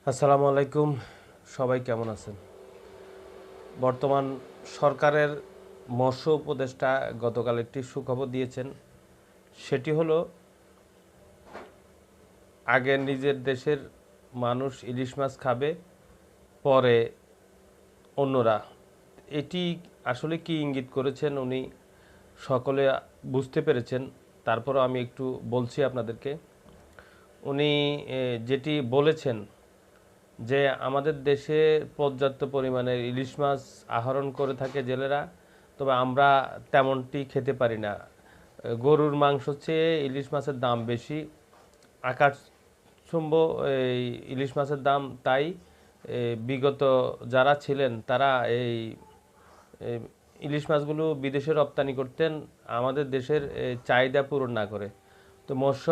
আসসালামু আলাইকুম। সবাই কেমন আছেন? বর্তমান সরকারের মৎস্য উপদেষ্টা গতকাল একটি সুখবর দিয়েছেন। সেটি হলো আগে নিজের দেশের মানুষ ইলিশ মাছ খাবে, পরে অন্যরা। এটি আসলে কি ইঙ্গিত করেছেন উনি সকলে বুঝতে পেরেছেন। তারপরও আমি একটু বলছি আপনাদেরকে। উনি যেটি বলেছেন যে আমাদের দেশে পর্যাপ্ত পরিমাণে ইলিশ মাছ আহরণ করে থাকে জেলেরা, তবে আমরা তেমনটি খেতে পারি না। গরুর মাংস চেয়ে ইলিশ মাছের দাম বেশি, আকাশচুম্ব এই ইলিশ মাছের দাম। তাই বিগত যারা ছিলেন তারা এই ইলিশ মাছগুলো বিদেশে রপ্তানি করতেন আমাদের দেশের চাহিদা পূরণ না করে। তো মৎস্য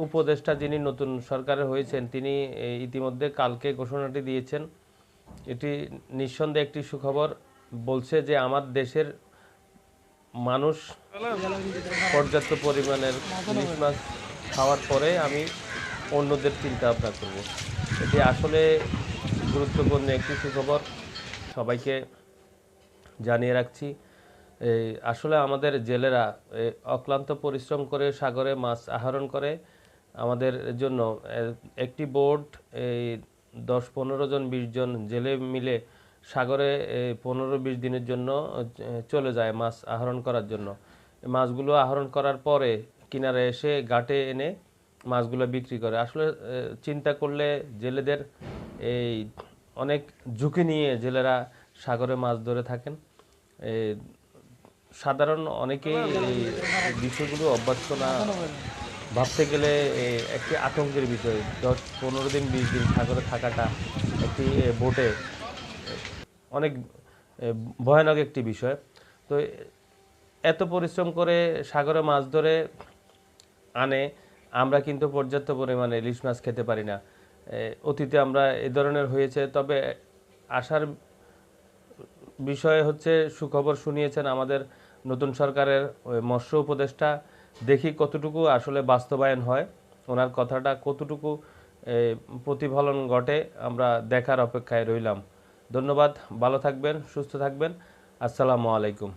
উপদেষ্টা যিনি নতুন সরকারে হয়েছেন তিনি ইতিমধ্যে কালকে ঘোষণাটি দিয়েছেন। এটি নিঃসন্দেহে একটি সুখবর। বলছে যে আমার দেশের মানুষ পর্যাপ্ত পরিমাণের ইলিশ মাছ খাওয়ার পরে আমি অন্যদের চিন্তা ভাবনা করব। এটি আসলে গুরুত্বপূর্ণ একটি সুখবর, সবাইকে জানিয়ে রাখছি। আসলে আমাদের জেলেরা অক্লান্ত পরিশ্রম করে সাগরে মাছ আহরণ করে আমাদের জন্য। একটি বোট এই 10-15 জন 20 জন জেলে মিলে সাগরে 15-20 দিনের জন্য চলে যায় মাছ আহরণ করার জন্য। মাছগুলো আহরণ করার পরে কিনারে এসে ঘাটে এনে মাছগুলো বিক্রি করে। আসলে চিন্তা করলে জেলেদের এই অনেক ঝুঁকি নিয়ে জেলেরা সাগরে মাছ ধরে থাকেন। সাধারণ অনেকেই এই বিষয়গুলো অভ্যস্ত না। ভাবতে গেলে একটি আতঙ্কের বিষয়। 10-15 দিন 20 দিন সাগরে থাকাটা একটি বোটে অনেক ভয়ানক একটি বিষয়। তো এত পরিশ্রম করে সাগরে মাছ ধরে আনে, আমরা কিন্তু পর্যাপ্ত পরিমাণে ইলিশ মাছ খেতে পারি না। অতীতে আমরা এ ধরনের হয়েছে। তবে আসার বিষয় হচ্ছে সুখবর শুনিয়েছেন আমাদের নতুন সরকারের মৎস্য উপদেষ্টা। দেখি কতটুকু আসলে বাস্তবায়ন হয়, ওনার কথাটা কতটুকু প্রতিফলন ঘটে, আমরা দেখার অপেক্ষায় রইলাম। ধন্যবাদ। ভালো থাকবেন, সুস্থ থাকবেন। আসসালামু আলাইকুম।